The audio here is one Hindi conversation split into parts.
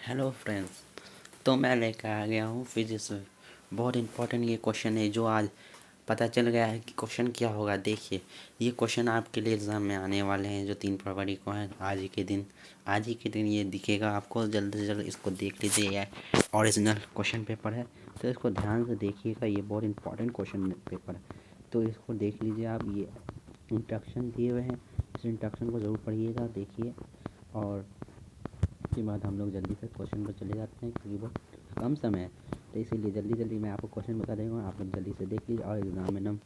Hello friends. तो मैं लेकर आ गया हूँ फिजिक्स में बहुत इंपॉर्टेंट ये क्वेश्चन है जो आज पता चल गया है कि क्वेश्चन क्या होगा। देखिए, ये क्वेश्चन आपके लिए एग्ज़ाम में आने वाले हैं जो 3 फरवरी को है। आज ही के दिन ये दिखेगा आपको। जल्द से जल्द इसको देख लीजिए। ये ओरिजिनल क्वेश्चन पेपर है, तो इसको ध्यान से देखिएगा। ये बहुत इंपॉर्टेंट क्वेश्चन पेपर है, तो इसको देख लीजिए आप। ये इंस्ट्रक्शन दिए हुए हैं, इस इंस्ट्रक्शन को ज़रूर पढ़िएगा, देखिए। और उसके बाद हम लोग जल्दी से क्वेश्चन पर चले जाते हैं क्योंकि बहुत कम समय है, तो इसीलिए जल्दी जल्दी मैं आपको क्वेश्चन बता देगा। आप लोग जल्दी से देख लीजिए और एग्ज़ाम में नम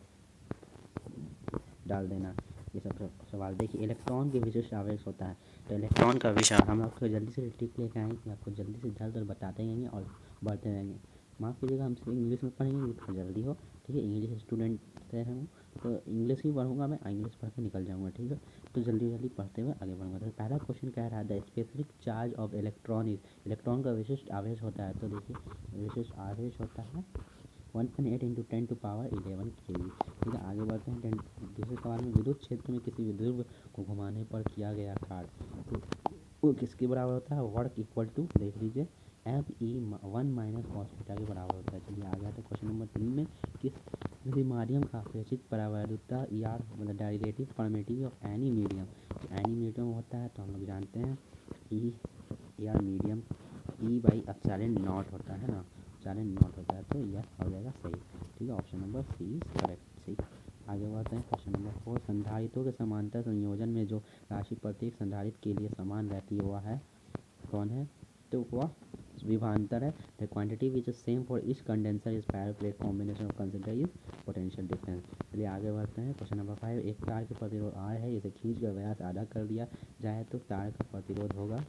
डाल देना। ये सब सवाल देखिए, इलेक्ट्रॉन के विशिष्ट आवेश होता है। तो इलेक्ट्रॉन का विषय हम आपको जल्दी से टिक लेकर आएँ कि आपको जल्दी से ज़्यादा बताते रहेंगे और बढ़ते रहेंगे। माफ़ कीजिएगा, हम सिर्फ इंग्लिश में पढ़ेंगे तो जल्दी हो, ठीक है। इंग्लिश स्टूडेंट से हूँ तो इंग्लिश ही पढ़ूँगा मैं, इंग्लिश पढ़ के निकल जाऊँगा, ठीक है। तो जल्दी जल्दी पढ़ते हुए आगे बढ़ूँगा। तो पहला क्वेश्चन कह रहा है the specific charge of electron is, electron का विशिष्ट आवेश होता है। तो देखिए, विशिष्ट आवेश होता है 1.8 इंटू 10⁻11 kg, ठीक है। आगे बढ़ते हैं। दूसरे सवाल में विद्युत क्षेत्र में किसी विद्युत को घुमाने पर किया गया कार्य, तो वो किसके बराबर होता है। वर्क इक्वल टू, देख लीजिए, Fe1 माइनस कॉस थीटा के बराबर होता है। चलिए आगे आते हैं क्वेश्चन नंबर 3 में। किसी माध्यम का अपेक्षित परावैद्युता ER मतलब directive permittivity of any medium, तो एनी मीडियम होता है तो हम लोग जानते हैं ई ER मीडियम E/ε0 होता है ना, ε0 होता है, तो यह हो जाएगा सही, ठीक है। Option number C is correct, सही। आगे बढ़ते हैं क्वेश्चन नंबर 4। संधारित्रों के समांतर संयोजन में जो राशि प्रत्येक संधारित्र के लिए समान रहती है वह है कौन है, तो वह विभवांतर है। The quantity which is same for each condenser is parallel plate combination of consider is potential difference. चलिए आगे बढ़ते हैं क्वेश्चन नंबर 5। एक तार के प्रतिरोध R है, इसे खींच कर व्यास आधा कर दिया जाए तो तार का प्रतिरोध होगा,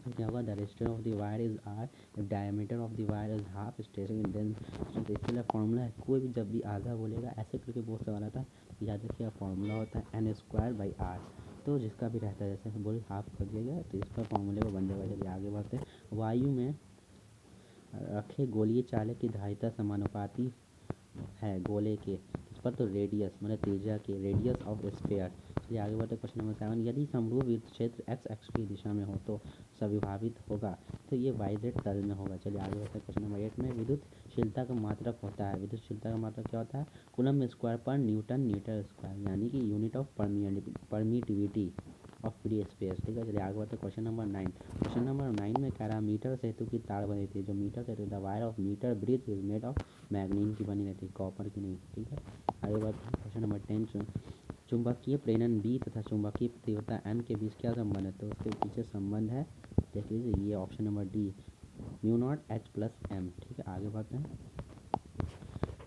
क्या होगा। The resistance of the wire is R if diameter of the wire is half station then. तो इसके लिए फॉर्मूला है, कोई भी जब भी आधा बोलेगा ऐसे करके बहुत सवाल आता है, याद रखिए फॉर्मूला होता है n² R। तो जिसका भी रहता है, जैसे बोले हाफ कर दिया गया तो इसका फॉर्मूले को बन जाएगा। चलिए आगे बढ़ते हैं। वायु में रखे गोलीय चालक की धारिता समानुपाती है गोले के इस पर, तो रेडियस मतलब त्रिज्या के, रेडियस ऑफ स्फीयर। चलिए आगे बढ़ते क्वेश्चन नंबर 7। यदि समरूप विद्युत क्षेत्र एक्स एक्स की दिशा में हो तो सविभाजित होगा, तो ये वाइजेड तल में होगा। चलिए आगे बढ़ते क्वेश्चन नंबर 8 में। विद्युतशीलता का मात्रक होता है, विद्युतशीलता का मात्रक क्या होता है, कूलम स्क्वायर पर न्यूटन मीटर स्क्वायर, यानी कि unit of permittivity of free space, ठीक है। चलिए आगे बढ़ते क्वेश्चन नंबर 9। क्वेश्चन नंबर 9 में कह रहा है मीटर सेतु की तार बनी थी, जो मीटर सेतु the wire of metre bridge is made of manganin की बनी रहती है, कॉपर की नहीं, ठीक है। आगे बढ़ते हैं क्वेश्चन नंबर 10। चुंबकीय प्रेरण B तथा चुंबकीय तीव्रता N के बीच क्या संबंध है, तो उसके पीछे संबंध है, देख लीजिए, ये ऑप्शन नंबर डी, μ0H+m, ठीक है। आगे बढ़ते हैं,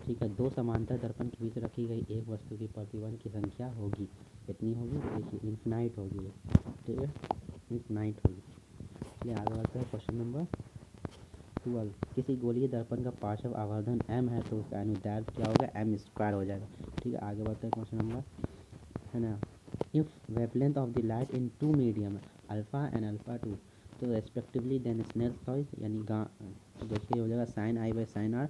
ठीक है। दो समांतर दर्पण के बीच रखी गई एक वस्तु की प्रतिबिंब की संख्या होगी, कितनी होगी, देखिए इन्फिनाइट होगी, ठीक है, इन्फिनाइट होगी। चलिए आगे बढ़ते हैं क्वेश्चन नंबर 12। किसी गोलीय दर्पण का पार्श्व आवर्धन m है तो उसका अनुदैर्ध्य क्या होगा, m² हो जाएगा, ठीक है। आगे बढ़ते हैं क्वेश्चन नंबर, है ना। If wavelength of the light in two medium alpha and alpha 2, तो रेस्पेक्टिवली देन स्नेल्स लॉ यानी तो देखिए हो जाएगा sin I/sin R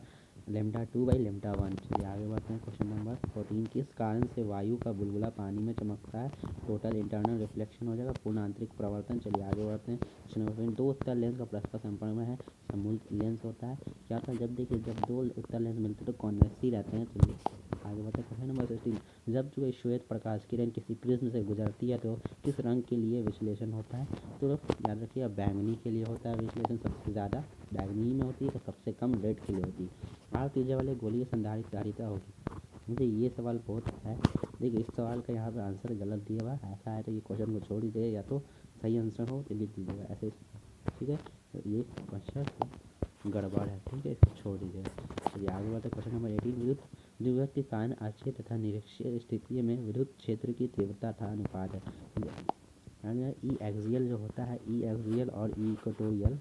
λ2/λ1। चलिए आगे बढ़ते हैं क्वेश्चन नंबर 14। किस कारण से वायु का बुलबुला पानी में चमकता है, टोटल इंटरनल रिफ्लेक्शन हो जाएगा, पूर्ण आंतरिक परावर्तन। चलिए आगे बढ़ते हैं क्वेश्चन नंबर 15। दो उत्तल लेंस का परस्पर संपर्क में है, समूल लेंस होता है, क्या होता है, जब देखिए जब दो उत्तल लेंस मिलते हैं तो कॉन्वेक्स ही रहते हैं। चलिए आगे बढ़ते हैं क्वेश्चन नंबर 16। जब जो श्वेत प्रकाश किरण किसी प्रिज्म से गुजरती है तो किस रंग के लिए विश्लेषण होता है, तो याद रखिए बैंगनी के लिए होता है विश्लेषण, सबसे ज़्यादा बैंगनी में होती है और सबसे कम रेड के लिए होती है। R त्रिज्या वाले गोलीय संधारित्र धारिता होगी, मुझे ये सवाल बहुत है। देखिए इस सवाल का यहाँ पे आंसर गलत दिया हुआ है, ऐसा है तो ये क्वेश्चन को छोड़ दीजिएगा, या तो सही आंसर हो तो लिख दीजिएगा ऐसे, ठीक है। तो ये क्वेश्चन गड़बड़ है, ठीक है, इसको छोड़ दीजिएगा। चलिए आगे बढ़ते क्वेश्चन नंबर 18। विद्युत द्विध्रुव के कारण अक्षीय तथा निरक्षीय स्थिति में विद्युत क्षेत्र की तीव्रता था अनुपात है। ई एक्सियल जो होता है, ई एक्सियल और ई इक्वेटोरियल,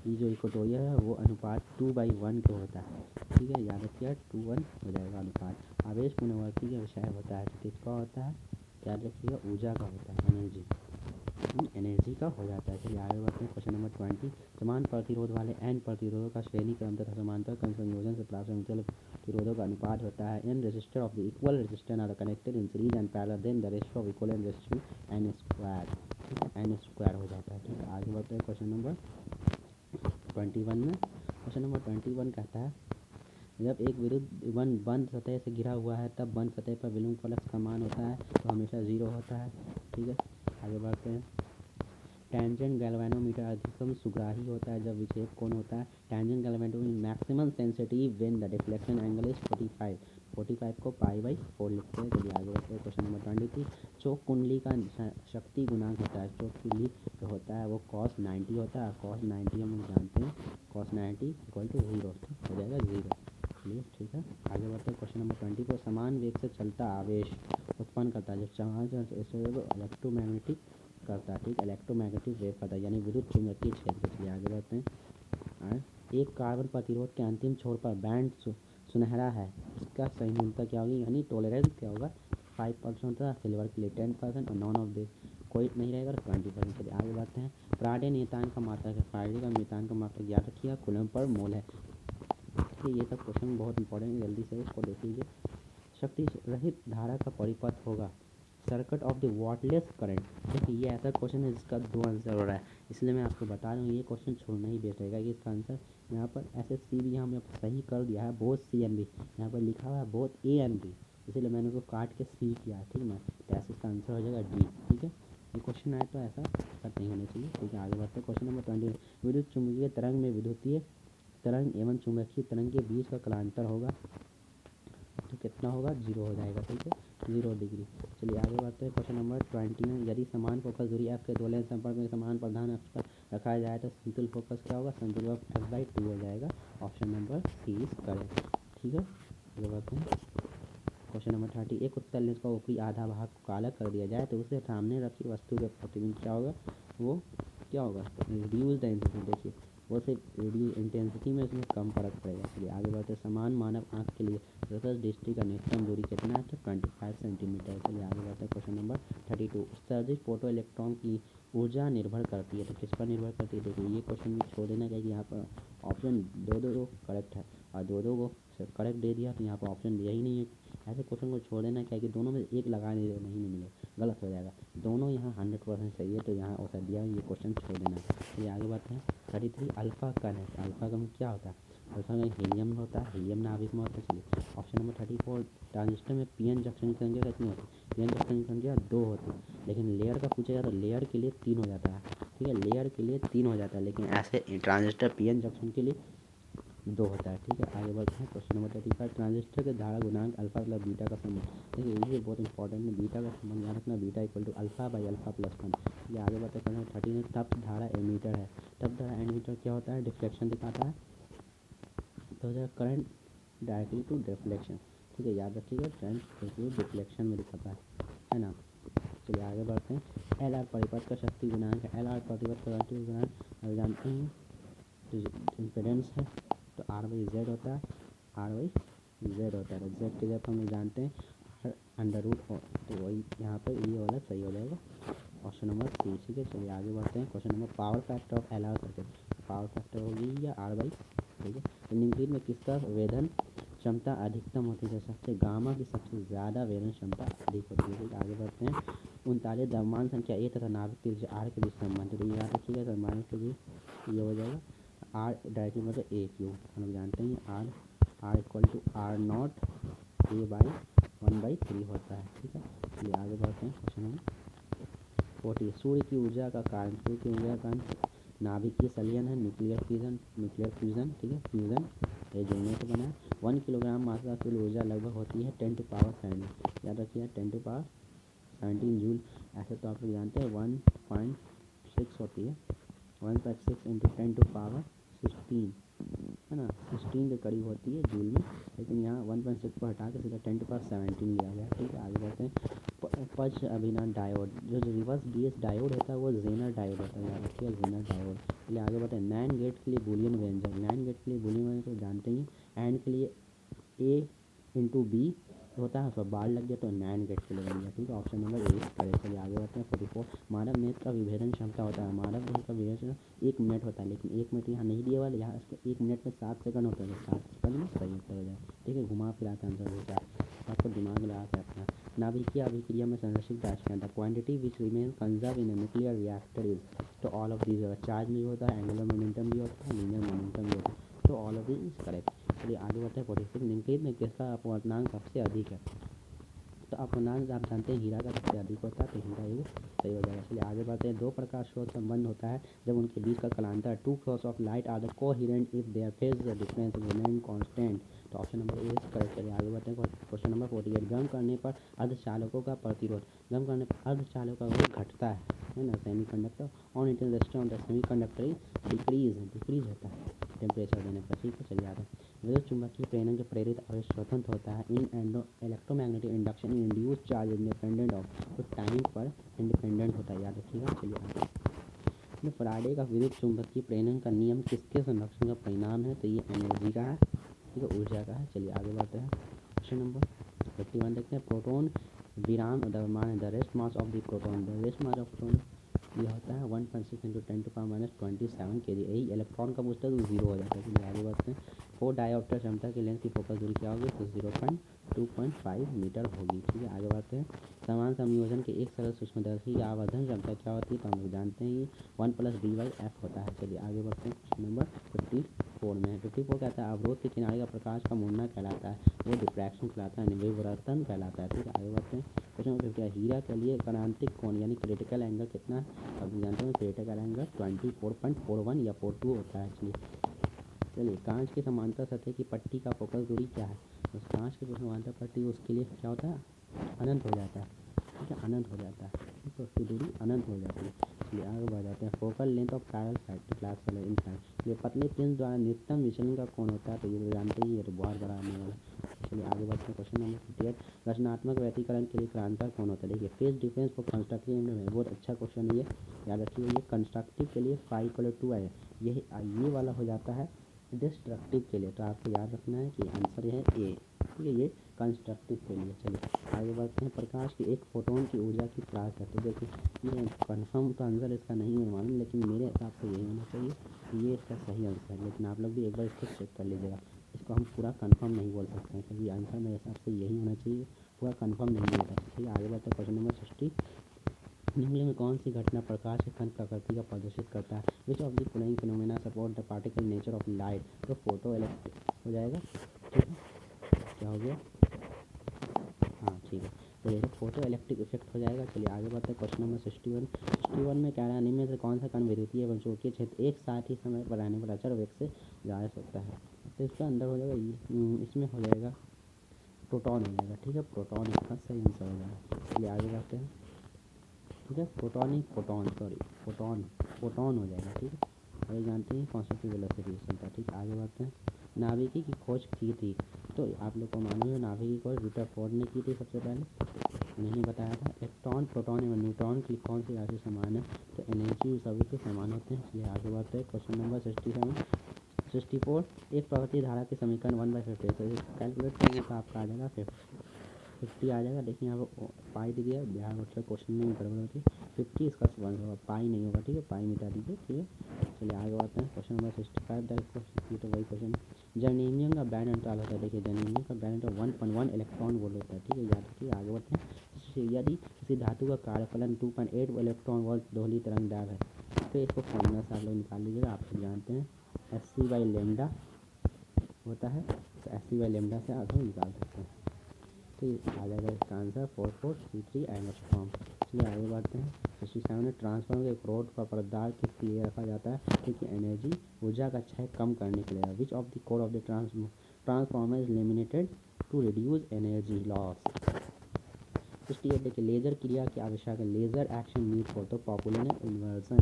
ई जो इक्वेटोरियल है वो अनुपात 2/1 का होता है, ठीक है, याद रखिए 2:1 हो जाएगा अनुपात। आवेश पुनर्वर्ती का विषय होता है तो किसका होता है, याद रखिएगा ऊर्जा का होता है, एनर्जी का हो जाता है। चलिए आगे बढ़ते हैं क्वेश्चन नंबर 20। समान प्रतिरोध वाले n प्रतिरोधों का श्रेणी क्रम तथा समांतर क्रम संयोजन से प्राप्त म्यूचुअल प्रतिरोधों का अनुपात होता है n resistor of the equal resistance are connected in series and parallel then the ratio of equivalent resistance n², ठीक है, n² हो जाता है, ठीक है। आगे बढ़ते हैं क्वेश्चन नंबर 21 में क्वेश्चन नंबर 21 कहता है जब एक विरुद्ध बंद सतह से घिरा हुआ है तब बंद सतह पर विलुम्ब फ्लक्स का मान होता है तो हमेशा 0 होता है। ठीक है, आगे बढ़ते हैं। टेंजेंट गैल्वेनोमीटर अधिकतम सुग्राही होता है जब विक्षेप कोण होता है। Tangent galvanometer maximum sensitive when the deflection angle is 45 को π/4 लिखते हैं। चलिए आगे बढ़ते हैं। क्वेश्चन नंबर 23 चौक कुंडली का शक्ति गुणांक होता है। चौक कुंडली जो होता है वो cos 90 होता है। cos 90 हम लोग जानते हैं cos 90 = 0 हो जाएगा 0। चलिए ठीक है, आगे बढ़ते हैं। क्वेश्चन नंबर 24 समान वेग से चलता आवेश उत्पन्न करता है जब चार्ज इलेक्ट्रोमैग्नेटिक करता है। ठीक, इलेक्ट्रोमैग्नेटिक वेव करता है यानी विद्युत चुंबकीय क्षेत्र। चलिए आगे बढ़ते हैं। एक कार्बन प्रतिरोध के अंतिम छोर पर बैंड सुनहरा है, इसका सही मूलता क्या होगी यानी टॉलरेंस क्या होगा 5% होता है। सिल्वर के लिए 10% और नॉन ऑफ दिस कोई नहीं रहेगा 20%। चलिए आगे बढ़ते हैं। फ्राडे नियतांक का मात्रक है। फ्राडे का नियतांक का मात्रक याद रखिएगा कूलम पर मोल है। ये सब क्वेश्चन बहुत इंपॉर्टेंट है, जल्दी से इसको देख लीजिए। शक्ति रहित धारा का परिपथ होगा circuit of the wattless current. देखिए ये ऐसा क्वेश्चन है जिसका 2 आंसर हो रहा है, इसलिए मैं आपको बता रहा हूँ ये क्वेश्चन छोड़ना ही बेस्ट रहेगा। इसका आंसर यहाँ पर SSC भी यहाँ पर सही कर दिया है, बोथ C एंड B यहाँ पर लिखा हुआ है बोथ A एंड B, इसीलिए मैंने उसको काट के C किया है। ठीक है ना, तो ऐसे इसका आंसर हो जाएगा D। ठीक है, ये क्वेश्चन आए तो ऐसा दिक्कत नहीं होनी चाहिए। ठीक है, आगे बढ़ते हैं। क्वेश्चन नंबर 20 विद्युत चुम्बकीय तरंग में विद्युतीय तरंग एवं चुंबकीय तरंग के बीच का कालांतर होगा तो कितना होगा 0 हो जाएगा। ठीक है, 0 डिग्री। चलिए आगे बढ़ते हैं। क्वेश्चन नंबर 20 यदि समान फोकस दूरी f के दो लेंस संपर्क में समान प्रधान अक्ष पर रखा जाए तो संतुल फोकस क्या होगा, संतुल f/2 हो जाएगा। Option number C is correct. ठीक है, आगे बढ़ते हैं। क्वेश्चन नंबर 30 एक उत्तल लेंस का ऊपरी आधा भाग को काला कर दिया जाए तो उसे सामने रखी वस्तु का प्रतिबिंब क्या होगा, वो क्या होगा रिड्यूस द इंटेंसिटी। देखिए वो सिर्फ रिड्यूस इंटेंसिटी में इसमें कम फर्क पड़ेगा। चलिए आगे बढ़ते हैं। समान मानव आँख के लिए फोकस दृष्टि का न्यूनतम दूरी कितना है तो 25 सेंटीमीटर। चलिए आगे बढ़ते हैं। क्वेश्चन नंबर 32 उत्सर्जित फोटो इलेक्ट्रॉन की ऊर्जा निर्भर करती है तो किस पर निर्भर करती है। देखिए ये क्वेश्चन भी छोड़ देना चाहिए, यहाँ पर ऑप्शन दो करेक्ट है और दो को करेक्ट दे दिया तो यहाँ पर ऑप्शन दिया ही नहीं है। ऐसे क्वेश्चन को छोड़ देना क्या कि दोनों में एक लगा नहीं मिलेगा, गलत हो जाएगा। दोनों यहाँ 100% सही है तो यहाँ ऑप्शन दिया ये क्वेश्चन छोड़ देना है। तो आगे बढ़ते हैं। 33 अल्फा कण है। अल्फा कण क्या होता है, अल्फा कण हीलियम होता है, हीलियम नाभिक में होता है। चलिए ऑप्शन नंबर 34 ट्रांजिस्टर में PN जंक्शन की संख्या कितनी होती है, PN जंक्शन की संख्या 2 होती है, लेकिन लेयर का पूछा जाता है लेयर के लिए 3 हो जाता है। ठीक है, लेयर के लिए 3 हो जाता है लेकिन ऐसे ट्रांजिस्टर PN जंक्शन के लिए 2 होता है। ठीक है, आगे बढ़ते हैं। क्वेश्चन नंबर 35 ट्रांजिस्टर के धारा गुणांक अल्फा प्लस बीटा का संबंध। देखिए ये बहुत इंपॉर्टेंट है, बीटा का संबंध याद रखना, बीटा = अल्फा/अल्फा+1। ये आगे बढ़ते हैं। क्वेश्चन 30 में तप्त धारा एमीटर है। तप्त धारा एमीटर क्या होता है, डिफ्लेक्शन दिखाता है तो हो जाएगा करंट डायरेक्टली टू डिफ्लेक्शन। ठीक है, याद रखिएगा करंट डिफ्लेक्शन में दिखाता है ना। चलिए आगे बढ़ते हैं। LR परिपथ का शक्ति गुणांक है। LR परिपथ का शक्ति गुणांक जानते हैं इम्पीडेंस है तो R/Z होता है, R/Z होता है। Z के जब हम लोग जानते हैं √, तो वही यहाँ पर ये वाला सही हो जाएगा ऑप्शन नंबर C। ठीक है, चलिए आगे बढ़ते हैं। Question number power factor of LR circuit, power factor होगी या R/, ठीक है। तो निम्नलिखित में किसका वेधन क्षमता अधिकतम होती है, सबसे गामा की सबसे ज़्यादा वेधन क्षमता अधिक होती है। ठीक, आगे बढ़ते हैं। 39 द्रव्यमान संख्या A तथा नाभिक त्रिज्या R के बीच संबंध, तो ये याद रखिएगा द्रव्यमान के बीच ये हो जाएगा R डायरेक्टली मतलब A3, हम लोग जानते हैं R = R0 A/1/3 होता है। ठीक है, चलिए आगे बढ़ते हैं। क्वेश्चन नंबर 40 सूर्य की ऊर्जा का कारण, सूर्य की ऊर्जा का कारण नाभिकीय संलयन है, न्यूक्लियर फ्यूजन। ठीक है, फ्यूजन ये जुड़ने से बना है। 1 किलोग्राम मात्रा सूर्य ऊर्जा लगभग होती है 10⁻17, याद रखिए 10⁻17 जूल। ऐसे तो आप लोग जानते हैं 1.6 होती है, 1.6 × 10⁻16 है ना, 16 के करीब होती है जूल में, लेकिन यहाँ 1.6 को हटा के सीधा 10⁻17 लिया गया। ठीक है, आगे बढ़ते हैं। पक्ष अभिनय डायोड, जो रिवर्स BS डायोड होता है वो जेनर डायोड होता है, याद रखिए जेनर डायोड। चलिए आगे बढ़ते हैं। नैंड गेट के लिए बूलियन व्यंजक, नैंड गेट के लिए बूलियन व्यंजक तो जानते ही, एंड के लिए A × B होता है, उसका बाढ़ लग गया तो नैंड गेट के लिए बन गया। ठीक है, ऑप्शन नंबर A करें। चलिए आगे बढ़ते हैं। 44 मानव नेत्र का विभेदन क्षमता होता है, मानव नेत्र का विभेदन 1 मिनट होता है, लेकिन 1 मिनट यहाँ नहीं दिया हुआ, यहाँ इसका 1 मिनट में 7 सेकंड होता है, 7 सेकंड में सही उत्तर हो जाए। ठीक है, घुमा फिरा के आंसर होता है, आपको दिमाग लगा के रखना। नाभिकीय अभिक्रिया में संरक्षित राशियाँ the quantity which remain conserve in nuclear reactor is, तो ऑल ऑफ दीज, चार्ज भी होता है, एंगुलर मोमेंटम भी होता है, लीनियर मोमेंटम भी होता है, तो all of these is correct. चलिए आगे बढ़ते हैं। 46 निम्नलिखित में किसका अपवर्तनांक सबसे अधिक है, तो अपवर्तनांक आप जानते हैं हीरा का सबसे अधिक होता है, तो हीरा ये सही हो जाएगा। चलिए आगे बढ़ते हैं। दो प्रकाश स्रोत संबंध होता है जब उनके बीच का कालांतर two source of light are the coherent if their phase difference remain constant, तो option number A is correct. चलिए आगे बढ़ते हैं। क्वेश्चन नंबर 48 गर्म करने पर अर्धचालकों का प्रतिरोध, गर्म करने पर अर्धचालकों का प्रतिरोध घटता है ना, semiconductor on it resistance of the semiconductor decrease होता है टेम्परेचर देने पर, ठीक है। चलिए आगे। विद्युत चुम्बकीय प्रेरण के प्रेरित आवेश स्वतंत्र होता है in electromagnetic induction induce charge independent of, तो टाइम पर इंडिपेंडेंट होता है, याद रखिएगा। चलिए आगे। फैराडे का विद्युत चुम्बकीय प्रेरण का नियम किसके संरक्षण का परिणाम है, तो ये एनर्जी का है, ठीक है, ऊर्जा का है। चलिए आगे बढ़ते हैं। क्वेश्चन नंबर 51 देखते हैं। प्रोटॉन विराम द्रव्यमान the rest mass of the proton, the rest mass of proton ये होता है 1.6 × 10⁻⁻27 kg। यही इलेक्ट्रॉन का पूछता है तो 0 हो जाता है। चलिए आगे बढ़ते हैं। 4 डायोप्टर क्षमता की लेंस की फोकस दूरी क्या होगी, तो 0.25 मीटर होगी, ठीक है। आगे बढ़ते हैं। समान संयोजन के एक सरल सूक्ष्मदर्शी की आवर्धन क्षमता क्या होती है, तो हम लोग जानते हैं ये 1+d/f होता है। चलिए आगे बढ़ते हैं। क्वेश्चन नंबर 54 में 54 कहता है अवरोध के किनारे का प्रकाश का मुड़ना कहलाता है, वो डिफ्रैक्शन कहलाता है, विवर्तन कहलाता है, ठीक है। आगे बढ़ते हैं। क्वेश्चन नंबर 55 हीरा के लिए क्रांतिक कोण यानी क्रिटिकल एंगल कितना है, अब जानते हैं क्रिटिकल एंगल 24.41 या 42 होता है। चलिए कांच के समांतर सतह की पट्टी का फोकस दूरी क्या है, उस कांच की जो समांतर पट्टी उसके लिए क्या होता है, अनंत हो जाता है, ठीक है, अनंत हो जाता है, तो उसकी दूरी अनंत हो जाती है। चलिए आगे बढ़ जाते हैं। Focal length of trial side glass वाला इंसान ये पतले प्लेन द्वारा न्यूनतम विचलन का कोण होता है, तो ये तो जानते ही, ये तो बहुत बड़ा आने वाला। चलिए आगे बढ़ते हैं। क्वेश्चन नंबर 58 रचनात्मक व्यतिकरण के लिए क्रांतर कौन होता है, देखिए फेज डिफरेंस फॉर कंस्ट्रक्टिव में बहुत अच्छा क्वेश्चन है ये, याद रखिए। ये कंस्ट्रक्टिव के लिए φ=2 है, ये वाला हो जाता है डिस्ट्रक्टिव के लिए, तो आपको याद रखना है कि आंसर है ए, ठीक है, ये कंस्ट्रक्टिव के लिए। चलिए आगे बढ़ते हैं। प्रकाश की एक फोटोन की ऊर्जा की प्राप्त है, तो देखिए ये कन्फर्म तो आंसर इसका नहीं है मालूम, लेकिन मेरे हिसाब से यही होना चाहिए, ये इसका सही आंसर है, लेकिन आप लोग भी एक बार इसको चेक कर लीजिएगा, इसको हम पूरा कंफर्म नहीं बोल सकते हैं, क्योंकि आंसर मेरे हिसाब से यही होना चाहिए, पूरा कंफर्म नहीं होता। ठीक है आगे बढ़ते हैं। क्वेश्चन नंबर 60 निम्नलिखित में कौन सी घटना प्रकाश के कण प्रकृति का प्रदर्शित करता है, विच of the following phenomena support the particle nature of light, तो फोटो इलेक्ट्रिक हो जाएगा, ठीक है, क्या हो गया, हाँ ठीक है, तो ये फोटो इलेक्ट्रिक इफेक्ट हो जाएगा। चलिए आगे बढ़ते हैं। क्वेश्चन नंबर 61 में कह रहा है निम्न में से कौन सा कण विद्युतीय एवं चुंबकीय क्षेत्र एक साथ ही समय पर रहने पर अचर वेग से जा सकता है, तो इसका अंदर हो जाएगा इसमें हो जाएगा प्रोटॉन हो जाएगा, ठीक है, प्रोटॉन इसका सही आंसर हो जाएगा। चलिए आगे बढ़ते हैं, ठीक है, फोटोन हो जाएगा, ठीक है, अभी जानते हैं कॉन्स्टेंट वेलोसिटी था, ठीक है। आगे बढ़ते हैं। नाभिकी की खोज की थी, तो आप लोग को मालूम है नाभिकी की खोज रदरफोर्ड ने की थी सबसे पहले, उन्होंने बताया था। इलेक्ट्रॉन प्रोटॉन एवं न्यूट्रॉन की कौन सी राशि समान है, तो एनर्जी सभी के समान होते हैं। इसलिए आगे बढ़ते हैं। क्वेश्चन नंबर 64 एक प्रवृत्ति धारा के समीकरण 1/50, तो कैलकुलेट करेंगे तो आपका आ जाएगा 50 आ जाएगा। देखिए यहाँ पर पाई दिया है, ध्यान रखिए क्वेश्चन में गड़बड़ होती है, 50 इसका सवाल होगा, पाई नहीं होगा, ठीक है, पाई मिटा दीजिए, ठीक है। चलिए आगे बढ़ते हैं। क्वेश्चन नंबर 65 ये तो वही क्वेश्चन है। जर्मेनियम का बैंड अंतराल होता है, देखिए जर्मेनियम का बैंड अंतराल 1.1 इलेक्ट्रॉन वोल्ट होता है, ठीक है, याद रखिए। आगे बढ़ते हैं। यदि किसी धातु का कार्यफलन 2.8 इलेक्ट्रॉन वोल्ट दोहरी तरंगदैर्घ्य है, तो इसको फॉर्मूला से आप लोग निकाल लीजिएगा, आप लोग जानते हैं Sc/λ होता है, तो Sc/λ से आप लोग निकाल सकते हैं, तो ये आ जाएगा इसका आंसर 4433 एंगस्ट्रॉम। चलिए आगे बढ़ते हैं। 67 में ट्रांसफार्मर के एक रोड का पर्दा किसके लिए रखा जाता है, क्योंकि एनर्जी ऊर्जा का क्षय कम करने के लिए। Which of the core of the transformer is laminated to reduce energy loss. 68 देखिए लेजर क्रिया की आवश्यक है, लेजर एक्शन नीड फॉर, तो पॉपुलर इन्वर्जन,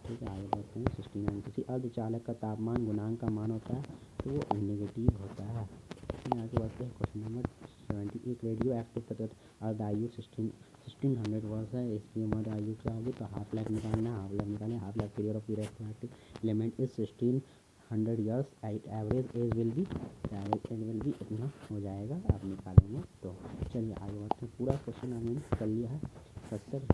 ठीक है। आगे बढ़ते हैं। 69 किसी अर्धचालक का तापमान गुणांक का मान होता है, तो वो नेगेटिव होता है। आगे बढ़ते हैं। क्वेश्चन नंबर 70 एक रेडियो एक्टिव पदार्थ अर्धायु 1600 वर्ष है, इसकी उम्र आयु क्या होगी, तो हाफ लाइफ निकालना, हाफ लाइफ निकालें, half life period of active element is 1600 years, average age will be इतना हो जाएगा, आप निकालेंगे तो। चलिए आगे बढ़ते हैं। पूरा क्वेश्चन हमने कर लिया है, 70